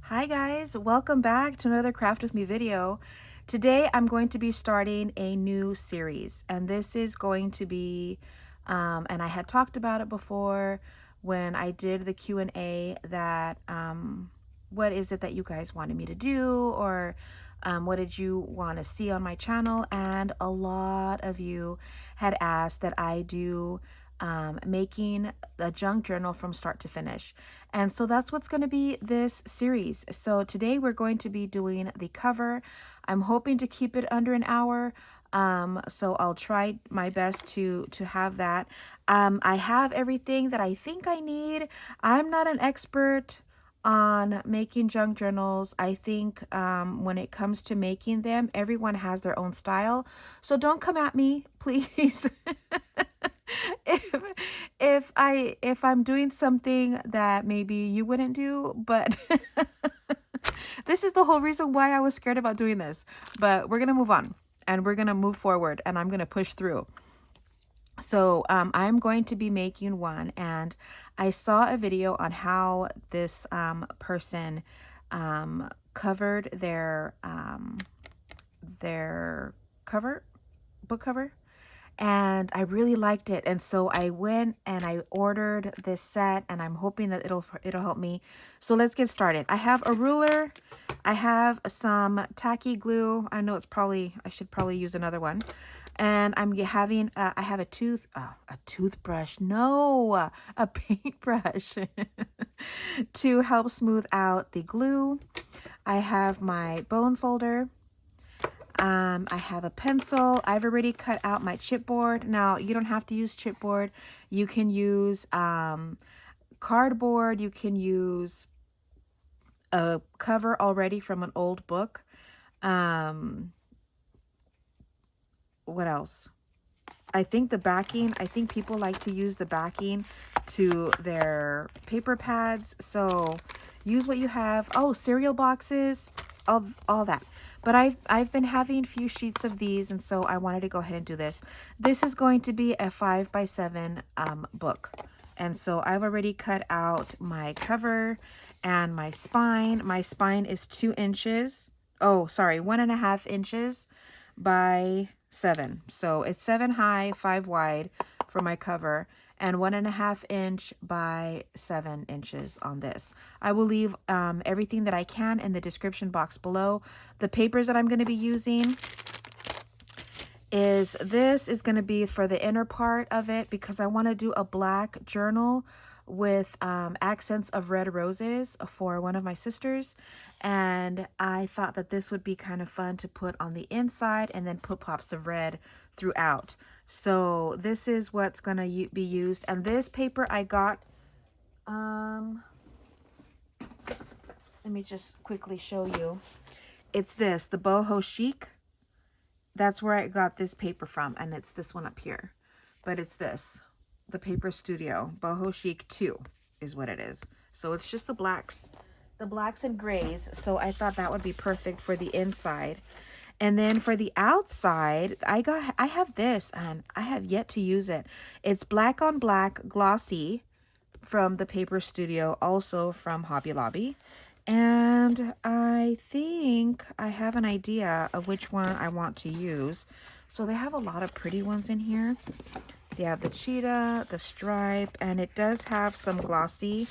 Hi guys, welcome back to another Craft With Me video. Today I'm going to be starting a new series, and this is going to be, and I had talked about it before when I did the Q&A that what is it that you guys wanted me to do, or what did you want to see on my channel? And a lot of you had asked that I do making a junk journal from start to finish. And so that's what's going to be this series. So today we're going to be doing the cover. I'm hoping to keep it under an hour. So I'll try my best to have that. I have everything that I think I need. I'm not an expert on making junk journals. I think when it comes to making them, everyone has their own style. So don't come at me, please. if I'm doing something that maybe you wouldn't do, but this is the whole reason why I was scared about doing this. But we're gonna move on and we're gonna move forward and I'm gonna push through. So I'm going to be making one, and I saw a video on how this person covered their book cover, and I really liked it. And so I went and I ordered this set, and I'm hoping that it'll help me. So let's get started. I have a ruler. I have some tacky glue. I know I should probably use another one. And I'm having, I have a toothbrush, no, a paintbrush to help smooth out the glue. I have my bone folder. I have a pencil. I've already cut out my chipboard. Now, you don't have to use chipboard. You can use cardboard. You can use a cover already from an old book. What else? I think the backing, I think people like to use the backing to their paper pads. So use what you have. Oh, cereal boxes, all that. But I've been having a few sheets of these, and so I wanted to go ahead and do this. This is going to be a 5x7 book. And so I've already cut out my cover and my spine. My spine is 2 inches. Oh, sorry, 1.5 inches by 7. So it's 7 high, 5 wide for my cover, and 1.5 inch by 7 inches on this. I will leave everything that I can in the description box below. The papers that I'm going to be using is going to be for the inner part of it, because I want to do a black journal with accents of red roses for one of my sisters, and I thought that this would be kind of fun to put on the inside and then put pops of red throughout. So this is what's going to be used. And this paper I got, let me just quickly show you. It's this, the boho chic. That's where I got this paper from, and it's this one up here. But it's this, the Paper Studio Boho Chic 2 is what it is. So it's just the blacks and grays. So I thought that would be perfect for the inside. And then for the outside, I have this, and I have yet to use it. It's black on black glossy from the Paper Studio, also from Hobby Lobby. And I think I have an idea of which one I want to use. So they have a lot of pretty ones in here. They have the cheetah, the stripe, and it does have some glossy.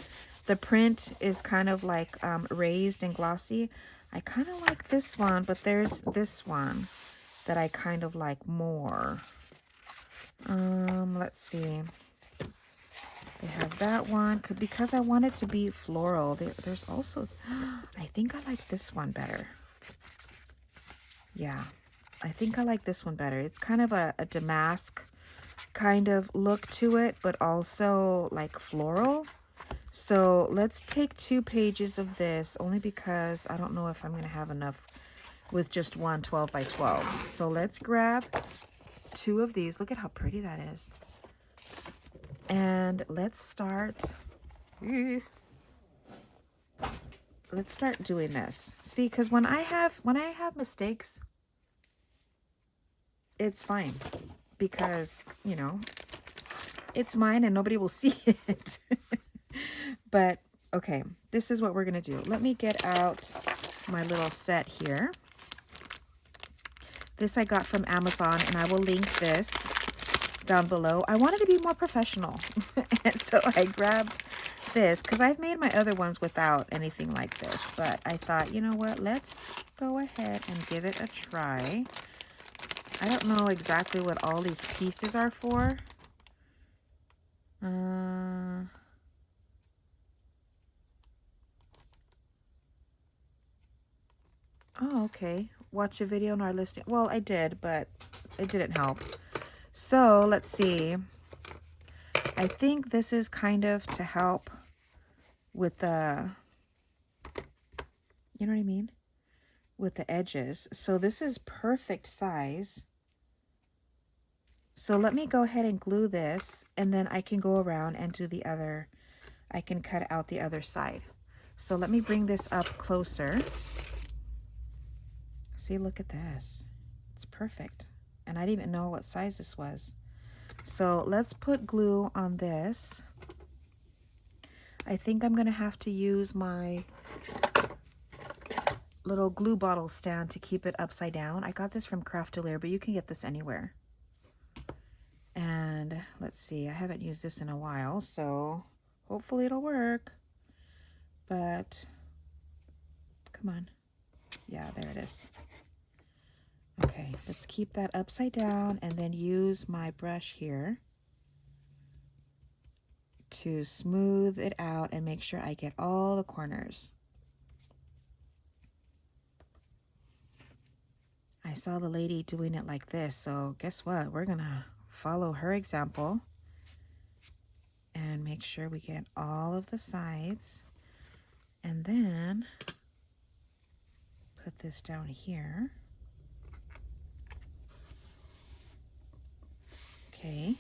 The print is kind of like raised and glossy. I kind of like this one, but there's this one that I kind of like more. Let's see. They have that one because I want it to be floral. There's also, I think I like this one better. Yeah, I think I like this one better. It's kind of a damask kind of look to it, but also like floral. So let's take 2 pages of this, only because I don't know if I'm going to have enough with just one 12 by 12. So let's grab 2 of these. Look at how pretty that is. And let's start doing this. See, because when I have mistakes, it's fine, because, it's mine and nobody will see it. But Okay, this is what we're gonna do. Let me get out my little set here. This I got from Amazon, and I will link this down below. I wanted to be more professional, and so I grabbed this because I've made my other ones without anything like this, but I thought, you know what, let's go ahead and give it a try. I don't know exactly what all these pieces are for. Oh, okay. Watch a video on our listing. Well, I did, but it didn't help. So let's see. I think this is kind of to help with the, you know what I mean? With the edges. So this is perfect size. So let me go ahead and glue this, and then I can go around and do the other. I can cut out the other side. So let me bring this up closer. See, look at this. It's perfect. And I didn't even know what size this was. So let's put glue on this. I think I'm going to have to use my little glue bottle stand to keep it upside down. I got this from Craftelier, but you can get this anywhere. And let's see, I haven't used this in a while, so hopefully it'll work. But come on. Yeah, there it is. Okay, let's keep that upside down and then use my brush here to smooth it out and make sure I get all the corners. I saw the lady doing it like this, so guess what? We're gonna follow her example and make sure we get all of the sides, and then put this down here. Okay.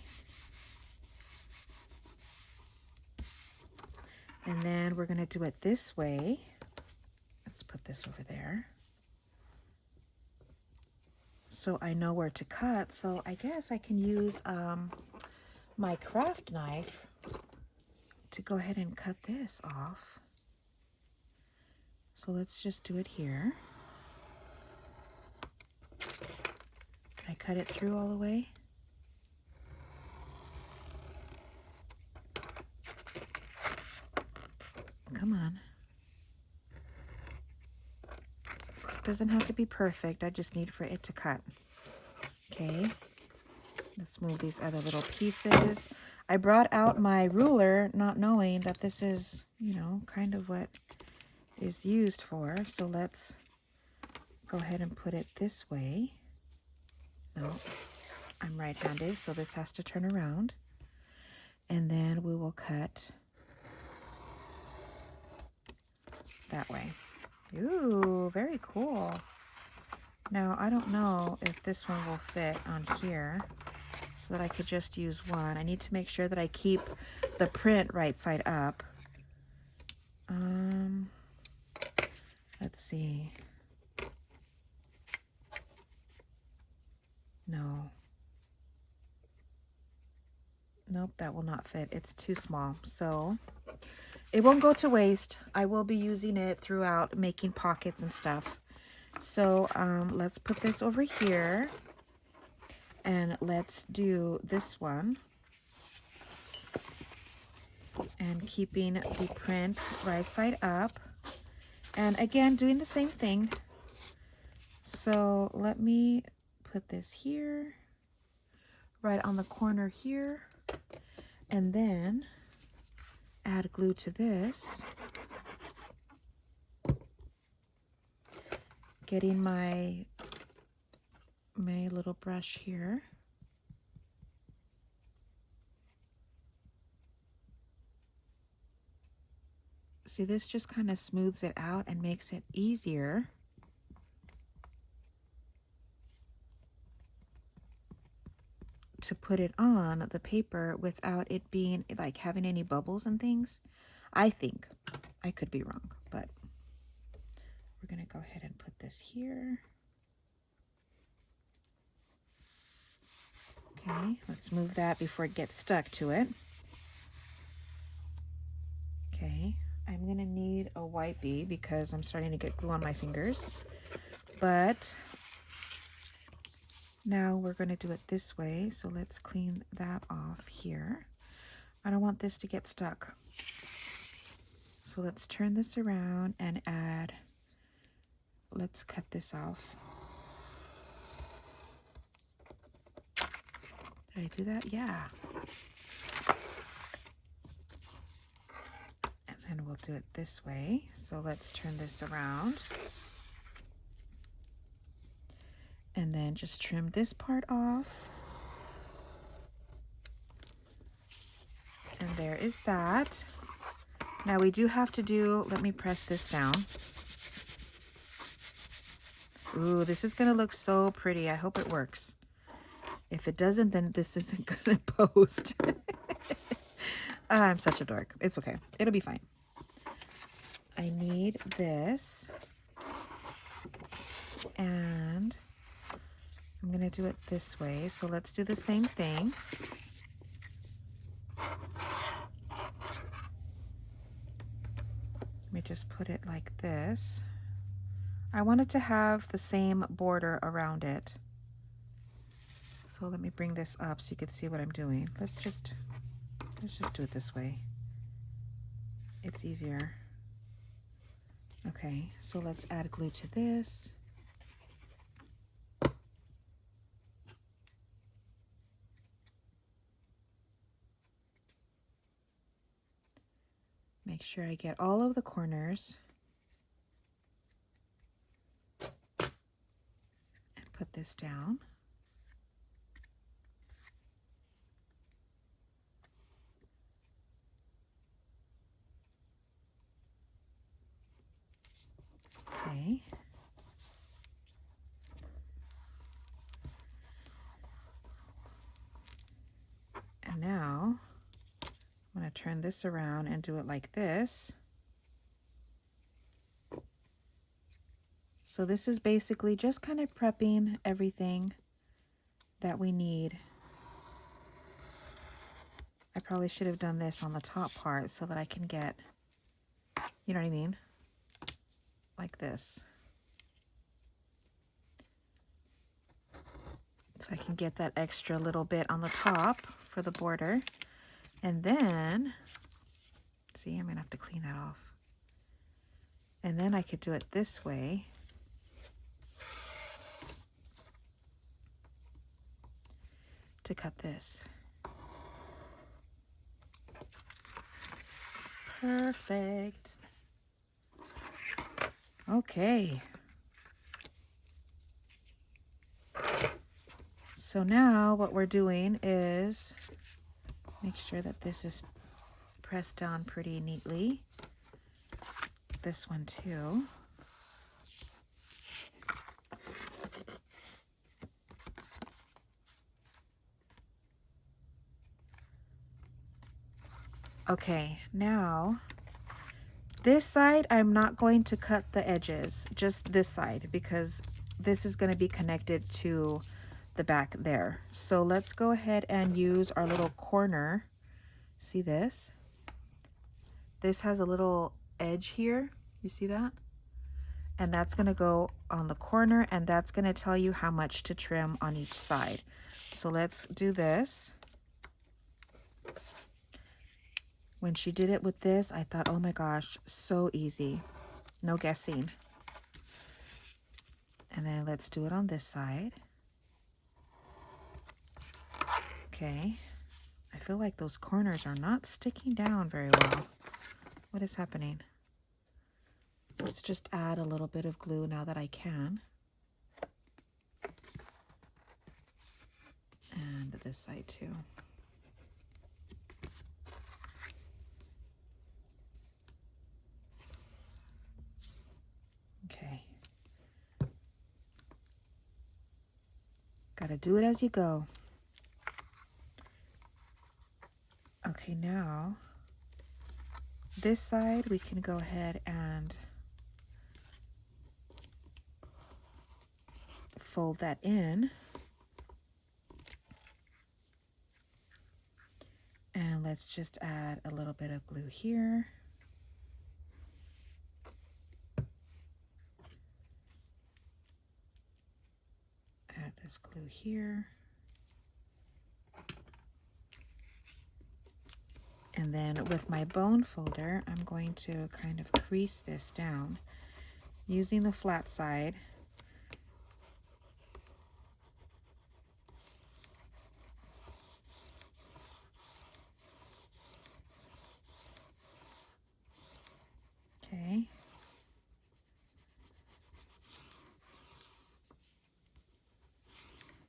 And then we're gonna do it this way. Let's put this over there. So I know where to cut. So I guess I can use my craft knife to go ahead and cut this off. So let's just do it here. Can I cut it through all the way? Come on. Doesn't have to be perfect. I just need for it to cut. Okay. Let's move these other little pieces. I brought out my ruler not knowing that this is, you know, kind of what is used for. So let's go ahead and put it this way. No, I'm right-handed, so this has to turn around. And then we will cut that way. Ooh, very cool. Now, I don't know if this one will fit on here, so that I could just use one. I need to make sure that I keep the print right side up. Let's see. No. Nope, that will not fit. It's too small. So it won't go to waste. I will be using it throughout making pockets and stuff. So let's put this over here. And let's do this one. And keeping the print right side up. And again, doing the same thing. So let me put this here, right on the corner here. And then add glue to this. Getting my little brush here. See, this just kind of smooths it out and makes it easier to put it on the paper without it being like having any bubbles and things. I think. I could be wrong, but we're going to go ahead and put this here. Okay, let's move that before it gets stuck to it. Okay, I'm need a wipey because I'm starting to get glue on my fingers. But now we're going to do it this way. So let's clean that off here. I don't want this to get stuck. So let's turn this around and add, let's cut this off. Did I do that? Yeah. And then we'll do it this way. So let's turn this around. And then just trim this part off. And there is that. Now we do have to do, let me press this down. Ooh, this is gonna look so pretty. I hope it works. If it doesn't, then this isn't gonna post. I'm such a dork. It's okay. It'll be fine. I need this. And I'm gonna do it this way. So let's do the same thing. Let me just put it like this. I want it to have the same border around it. So let me bring this up so you can see what I'm doing. Let's just do it this way. It's easier. Okay, so let's add glue to this. Make sure I get all of the corners. And put this down. Okay. And now I'm going to turn this around and do it like this. So this is basically just kind of prepping everything that we need. I probably should have done this on the top part so that I can get, you know what I mean? Like this. So I can get that extra little bit on the top for the border. And then, see, I'm gonna have to clean that off. And then I could do it this way. To cut this. Perfect. Okay. So now what we're doing is make sure that this is pressed down pretty neatly. This one too. Okay, now this side I'm not going to cut the edges, just this side, because this is going to be connected to the back there. So let's go ahead and use our little corner. See this? This has a little edge here. You see that? And that's going to go on the corner, and that's going to tell you how much to trim on each side. So let's do this. When she did it with this, I thought, oh my gosh, so easy. No guessing. And then let's do it on this side. Okay. I feel like those corners are not sticking down very well. What is happening? Let's just add a little bit of glue now that I can. And this side too. Okay. Gotta do it as you go. Okay, now this side we can go ahead and fold that in. And let's just add a little bit of glue here. this glue here. And then with my bone folder, I'm going to kind of crease this down using the flat side. Okay.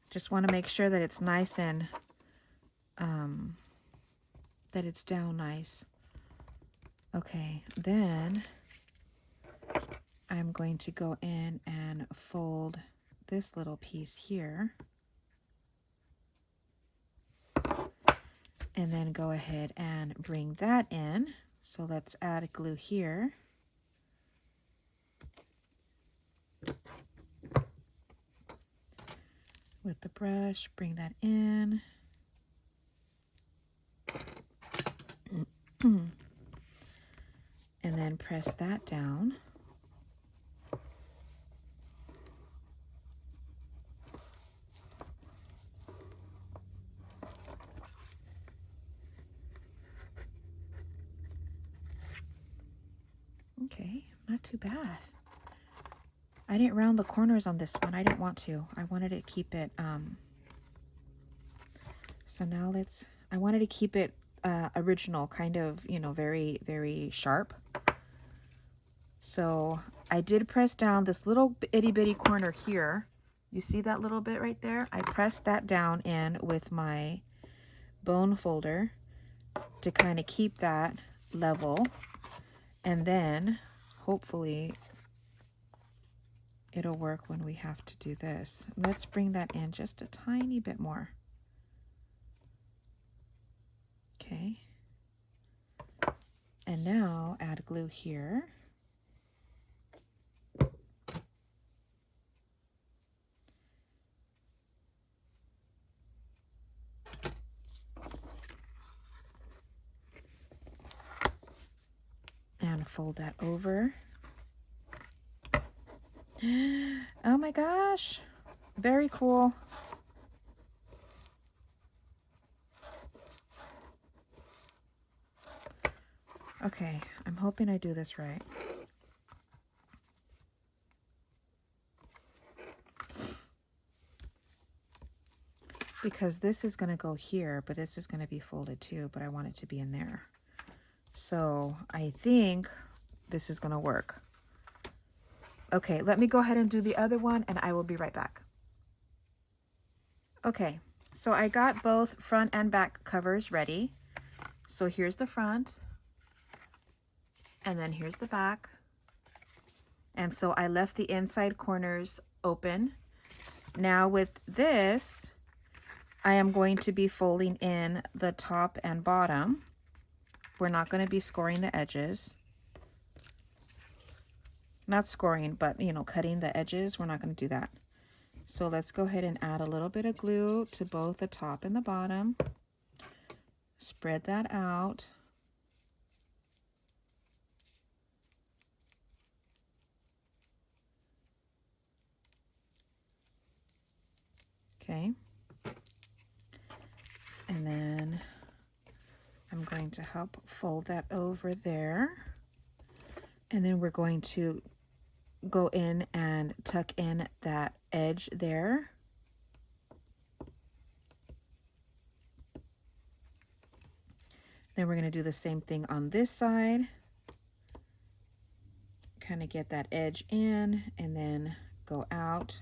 Just want to make sure that it's nice and that it's down nice. Okay, then I'm going to go in and fold this little piece here. And then go ahead and bring that in. So let's add glue here. With the brush, bring that in. And then press that down. Okay, not too bad. I didn't round the corners on this one. I didn't want to. I wanted to keep it, so now I wanted to keep it original, kind of, you know, very, very sharp. So I did press down this little itty bitty corner here. You see that little bit right there? I pressed that down in with my bone folder to kind of keep that level. And then hopefully it'll work when we have to do this. Let's bring that in just a tiny bit more. Okay. And now add glue here. And fold that over. Oh my gosh, very cool. Okay, I'm hoping I do this right. Because this is going to go here, but this is going to be folded too, but I want it to be in there. So I think this is going to work. Okay, let me go ahead and do the other one and I will be right back. Okay, so I got both front and back covers ready. So here's the front and then here's the back. And so I left the inside corners open. Now with this, I am going to be folding in the top and bottom. We're not going to be scoring the edges. Not scoring, but, you know, cutting the edges. We're not going to do that. So let's go ahead and add a little bit of glue to both the top and the bottom. Spread that out. Okay. And then I'm going to help fold that over there. And then we're going to go in and tuck in that edge there. Then we're going to do the same thing on this side. Kind of get that edge in and then go out.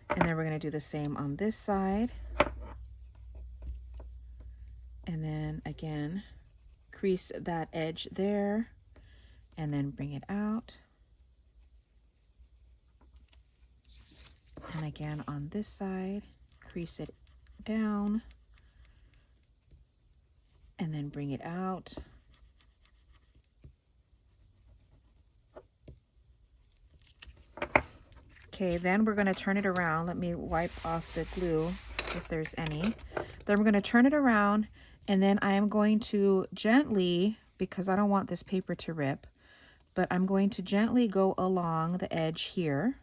And then we're going to do the same on this side. And then again, crease that edge there and then bring it out. And again on this side, crease it down and then bring it out. Okay, then we're going to turn it around. Let me wipe off the glue if there's any. Then we're going to turn it around, and then I am going to gently, because I don't want this paper to rip, but I'm going to gently go along the edge here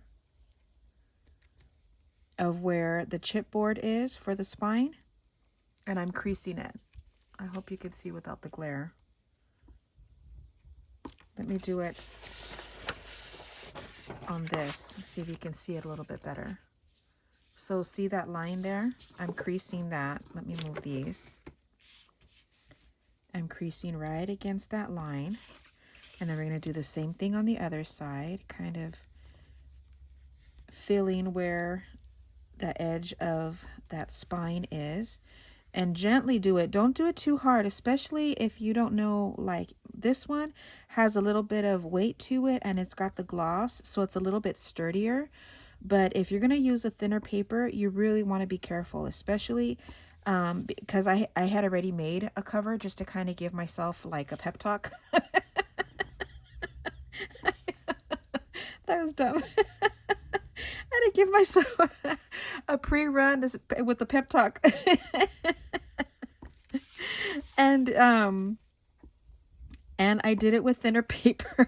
of where the chipboard is for the spine, and I'm creasing it. I hope you can see without the glare. Let me do it on this, see if you can see it a little bit better. So see that line there? I'm creasing that. Let me move these. I'm creasing right against that line. And then we're going to do the same thing on the other side, kind of filling where the edge of that spine is. And gently do it. Don't do it too hard, especially if you don't know, like this one has a little bit of weight to it and it's got the gloss, so it's a little bit sturdier. But if you're going to use a thinner paper, you really want to be careful, especially because I had already made a cover just to kind of give myself like a pep talk. That was dumb. I had to give myself a pre-run with the pep talk. And I did it with thinner paper.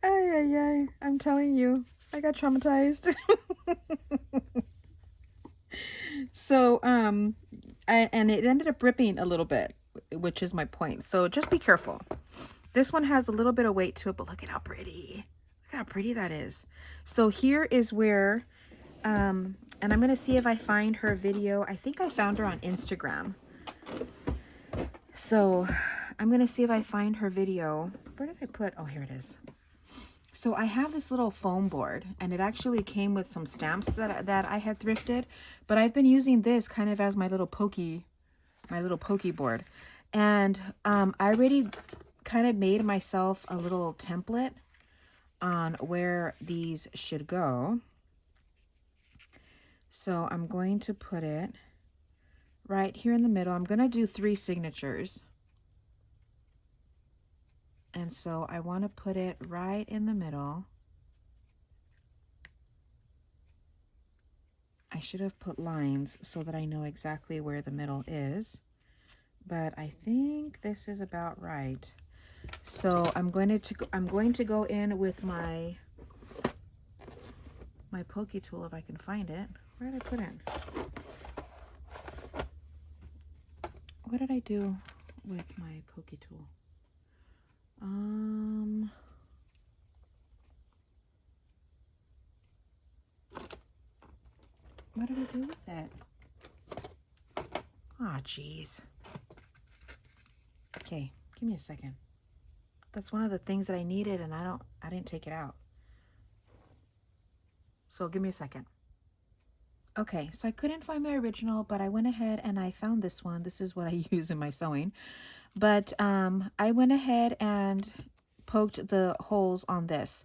Ay, I'm telling you, I got traumatized. So, and it ended up ripping a little bit, which is my point. So just be careful. This one has a little bit of weight to it, but look at how pretty. Look at how pretty that is. So here is where, and I'm going to see if I find her video. I think I found her on Instagram. So I'm going to see if I find her video. Where did I put? Oh, here it is. So I have this little foam board, and it actually came with some stamps that I had thrifted, but I've been using this kind of as my little pokey board. And I already kind of made myself a little template on where these should go. So I'm going to put it right here in the middle. I'm going to do 3 signatures. And so I want to put it right in the middle. I should have put lines so that I know exactly where the middle is, but I think this is about right. So I'm going to go in with my pokey tool if I can find it. Where did I put it? What did I do with my pokey tool? What did I do with it? Ah, jeez. Okay, give me a second. That's one of the things that I needed, and I didn't take it out. So give me a second. Okay, so I couldn't find my original, but I went ahead and I found this one. This is what I use in my sewing. But I went ahead and poked the holes on this.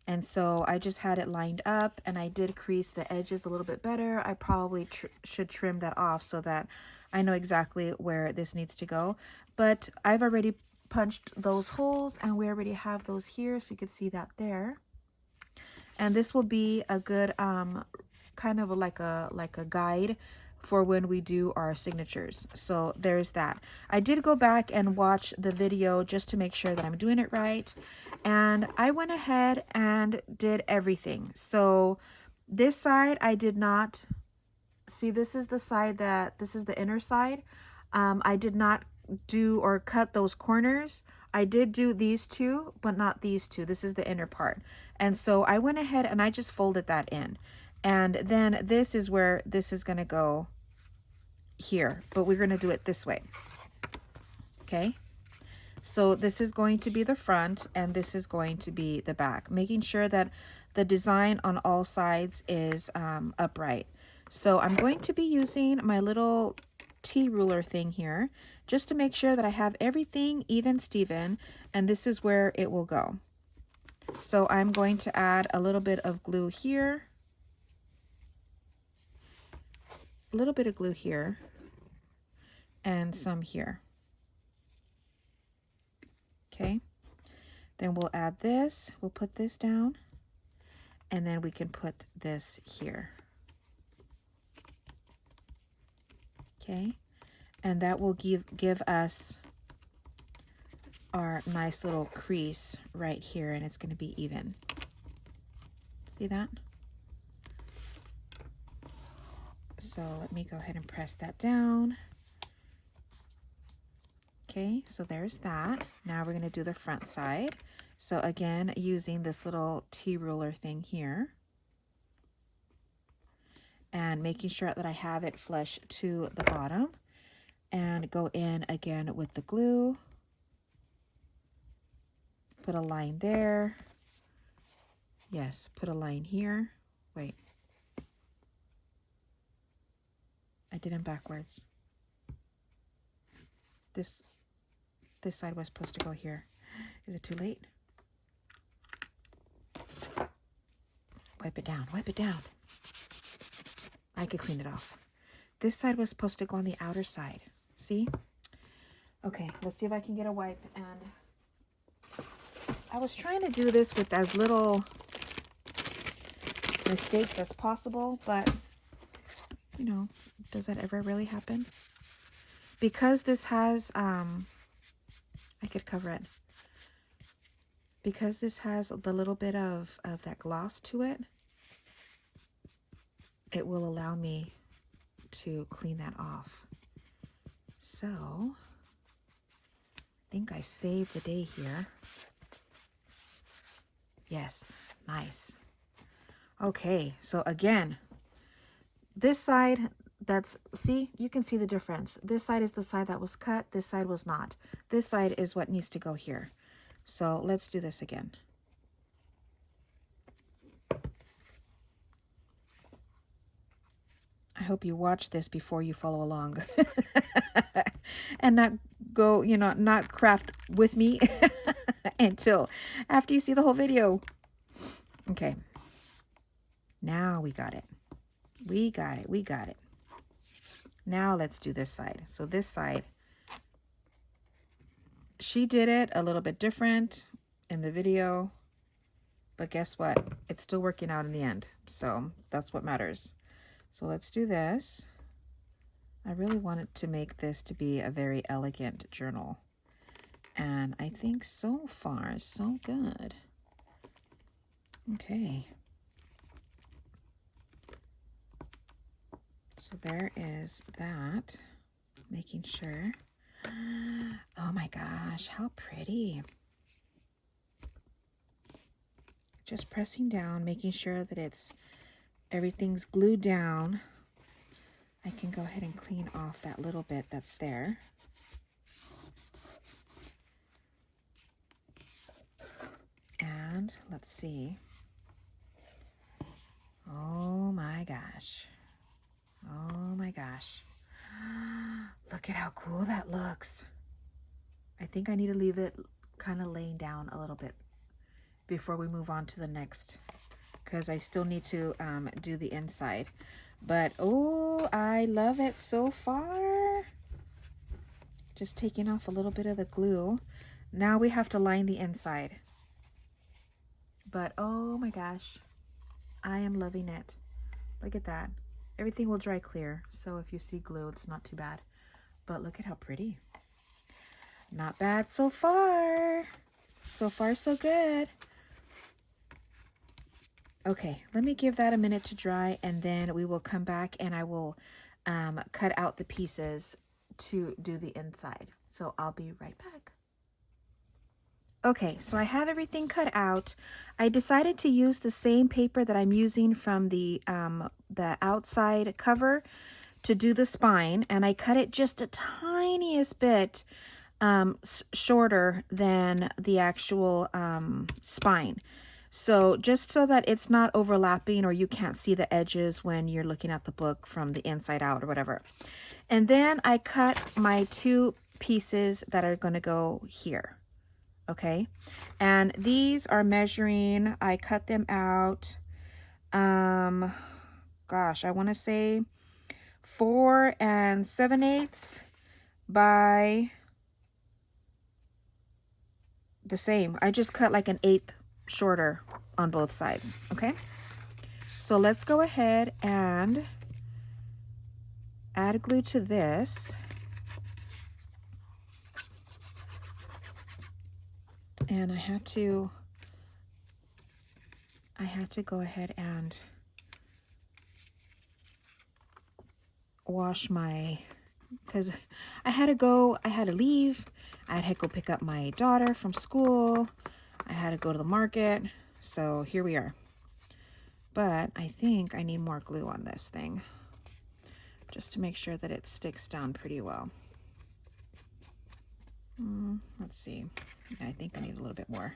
And so I just had it lined up, and I did crease the edges a little bit better. I probably should trim that off so that I know exactly where this needs to go. But I've already punched those holes, and we already have those here, so you can see that there. And this will be a good kind of like a guide for when we do our signatures. So there's that. I did go back and watch the video just to make sure that I'm doing it right. And I went ahead and did everything. So this side I did not, see, this is the side this is the inner side. I did not do or cut those corners. I did do these two, but not these two. This is the inner part. And so I went ahead and I just folded that in. And then this is where this is going to go here, but we're going to do it this way. Okay. So this is going to be the front, and this is going to be the back, making sure that the design on all sides is upright. So I'm going to be using my little T ruler thing here just to make sure that I have everything even Steven, and this is where it will go. So I'm going to add a little bit of glue here, a little bit of glue here, and some here. Okay, then we'll add this, we'll put this down, and then we can put this here. Okay, and that will give us our nice little crease right here, and it's going to be even. See that? So let me go ahead and press that down. Okay, so there's that. Now we're going to do the front side. So again, using this little T-ruler thing here, and making sure that I have it flush to the bottom, and go in again with the glue. Put a line there. Yes, put a line here. Wait. I did them backwards. This side was supposed to go here. Is it too late? Wipe it down, wipe it down. I could clean it off. This side was supposed to go on the outer side. See? Okay, let's see if I can get a wipe. And I was trying to do this with as little mistakes as possible, but you know, does that ever really happen? Because this has, I could cover it. Because this has the little bit of that gloss to it, it will allow me to clean that off. So, I think I saved the day here. Yes, nice. Okay, so again, this side, see, you can see the difference. This side is the side that was cut, this side was not. This side is what needs to go here. So let's do this again. I hope you watch this before you follow along and not go, you know, not craft with me until after you see the whole video. Okay. Now we got it. We got it. We got it. Now let's do this side. So this side, she did it a little bit different in the video, but guess what? It's still working out in the end. So that's what matters. So let's do this. I really wanted to make this to be a very elegant journal. And I think so far, so good. Okay. So there is that. Making sure. Oh my gosh, how pretty. Just pressing down, making sure that everything's glued down. I can go ahead and clean off that little bit that's there. And let's see. Oh my gosh. Oh my gosh. Look at how cool that looks. I think I need to leave it kind of laying down a little bit before we move on to the next, because I still need to do the inside. But oh, I love it so far. Just taking off a little bit of the glue. Now we have to line the inside. But oh my gosh, I am loving it. Look at that. Everything will dry clear, so if you see glue, it's not too bad. But look at how pretty. Not bad so far. So far, so good. Okay, let me give that a minute to dry, and then we will come back and I will cut out the pieces to do the inside. So I'll be right back. Okay, so I have everything cut out. I decided to use the same paper that I'm using from the outside cover to do the spine, and I cut it just a tiniest bit shorter than the actual spine. So just so that it's not overlapping or you can't see the edges when you're looking at the book from the inside out or whatever. And then I cut my two pieces that are going to go here. Okay, and these are measuring, I cut them out, gosh, I want to say 4 7/8 by the same. I just cut like an 1/8 shorter on both sides. Okay, so let's go ahead and add glue to this. And I had to go ahead and wash my, because I had to leave. I had to go pick up my daughter from school. I had to go to the market. So here we are. But I think I need more glue on this thing, just to make sure that it sticks down pretty well. Let's see. I think I need a little bit more.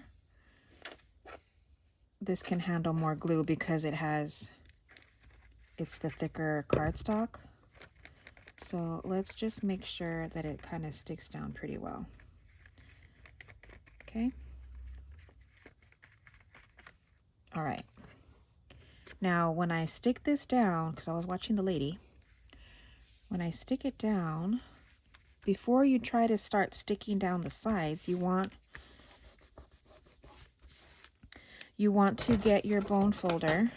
This can handle more glue because it's the thicker cardstock. So let's just make sure that it kind of sticks down pretty well. Okay. All right. Now, when I stick this down, because I was watching the lady, when I stick it down, before you try to start sticking down the sides, you want to get your bone folder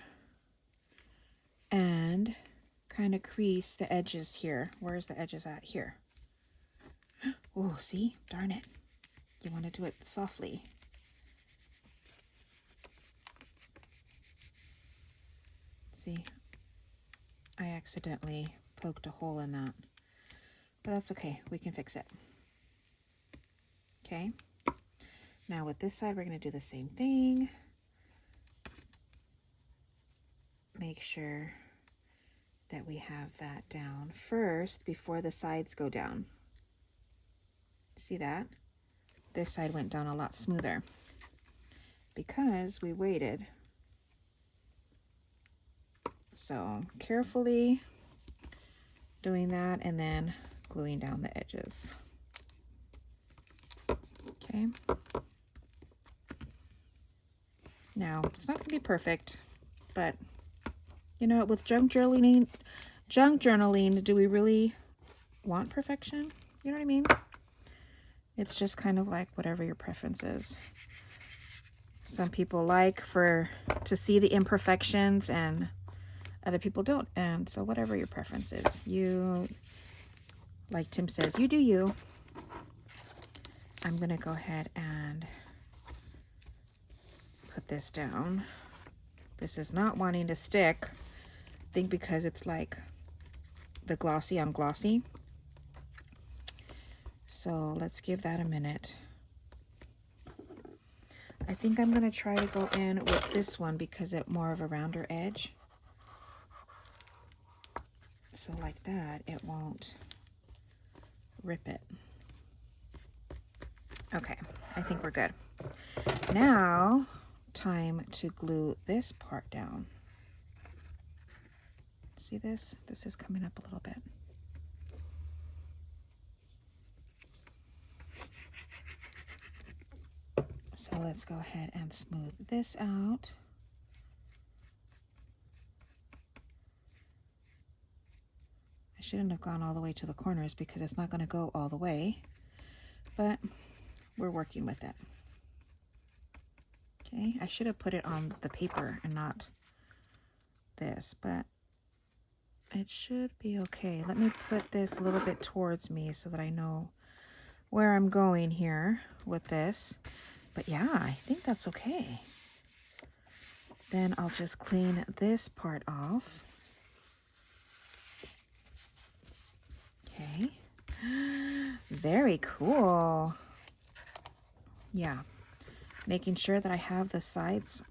and kind of crease the edges here. Where's the edges at? Here. Oh, see? Darn it. You want to do it softly. See? I accidentally poked a hole in that. But that's okay. We can fix it. Okay. Now with this side, we're going to do the same thing. Make sure that we have that down first before the sides go down. See that? This side went down a lot smoother because we waited. So carefully doing that and then gluing down the edges. Okay. Now, it's not going to be perfect, but you know, with junk journaling, do we really want perfection? You know what I mean? It's just kind of like whatever your preference is. Some people like to see the imperfections and other people don't. And so whatever your preference is, you, like Tim says, you do you. I'm going to go ahead and put this down. This is not wanting to stick. I think because it's like the glossy on glossy. So let's give that a minute. I think I'm going to try to go in with this one because it's more of a rounder edge. So like that, it won't rip it. Okay, I think we're good. Now, time to glue this part down. See this? This is coming up a little bit. So let's go ahead and smooth this out. I shouldn't have gone all the way to the corners because it's not going to go all the way, but we're working with it. Okay, I should have put it on the paper and not this, but it should be okay. Let me put this a little bit towards me so that I know where I'm going here with this. But yeah, I think that's okay. Then I'll just clean this part off. Okay. Very cool. Yeah. Making sure that I have the sides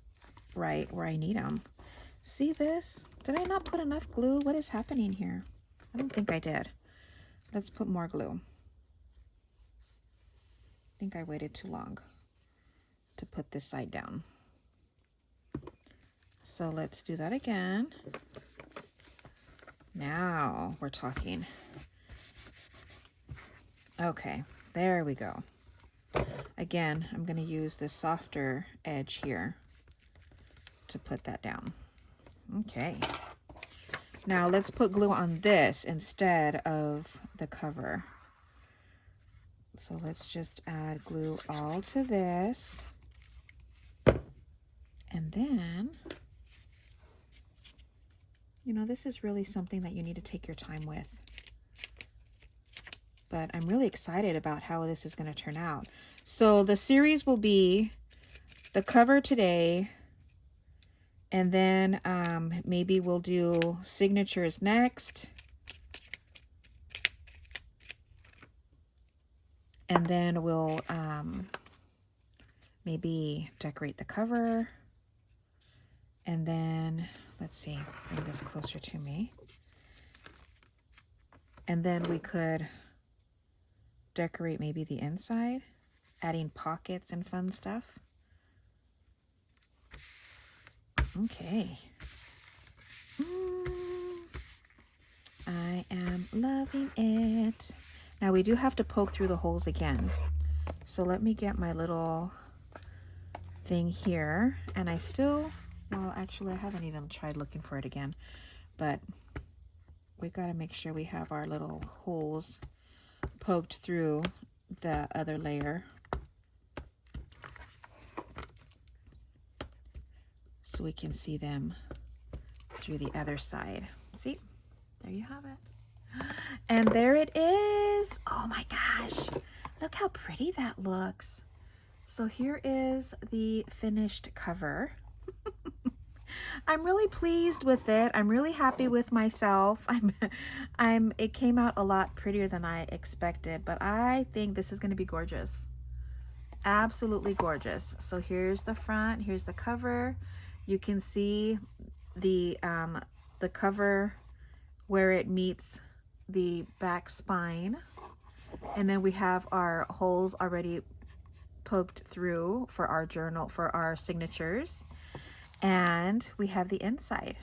right where I need them. See this? Did I not put enough glue? What is happening here? I don't think I did. Let's put more glue. I think I waited too long to put this side down. So let's do that again. Now we're talking. Okay, there we go. Again, I'm going to use this softer edge here to put that down. Okay. Now let's put glue on this instead of the cover. So let's just add glue all to this. And then, you know, this is really something that you need to take your time with. but I'm really excited about how this is going to turn out. So the series will be the cover today, and then maybe we'll do signatures next. And then we'll maybe decorate the cover. And then, let's see, bring this closer to me. And then we could decorate maybe the inside, adding pockets and fun stuff. Okay. I am loving it. Now we do have to poke through the holes again. So let me get my little thing here. And I still, well, actually I haven't even tried looking for it again, but we got to make sure we have our little holes poked through the other layer. So we can see them through the other side. See, there you have it. And there it is. Oh my gosh, look how pretty that looks. So here is the finished cover. I'm really pleased with it. I'm really happy with myself. It came out a lot prettier than I expected, but I think this is going to be gorgeous. Absolutely gorgeous. So here's the front, here's the cover. You can see the cover where it meets the back spine. And then we have our holes already poked through for our journal, for our signatures. And we have the inside.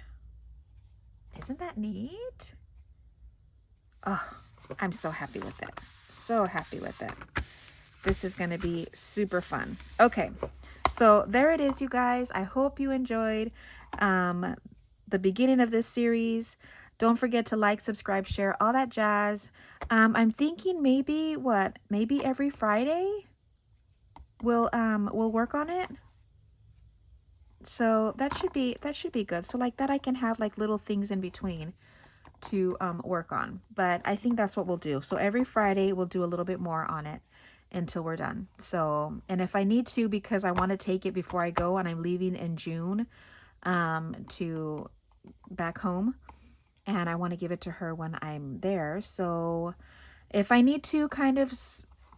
Isn't that neat? Oh, I'm so happy with it. So happy with it. This is going to be super fun. Okay, so there it is, you guys. I hope you enjoyed the beginning of this series. Don't forget to like, subscribe, share, all that jazz. I'm thinking maybe maybe every Friday we'll work on it. So that should be good. So like that I can have like little things in between to work on. But I think that's what we'll do. So every Friday we'll do a little bit more on it until we're done. So, and if I need to, because I want to take it before I go, and I'm leaving in June to back home, and I want to give it to her when I'm there. So if I need to kind of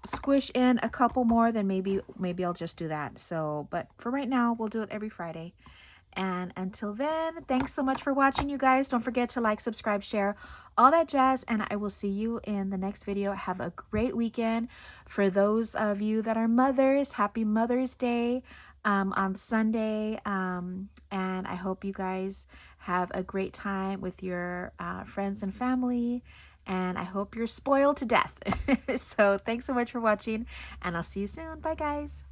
squish in a couple more, then maybe I'll just do that. So, but for right now, we'll do it every Friday. And until then, thanks so much for watching, you guys. Don't forget to like, subscribe, share, all that jazz, and I will see you in the next video. Have a great weekend. For those of you that are mothers, happy Mother's Day on Sunday, and I hope you guys have a great time with your friends and family, and I hope you're spoiled to death. So thanks so much for watching, and I'll see you soon. Bye, guys.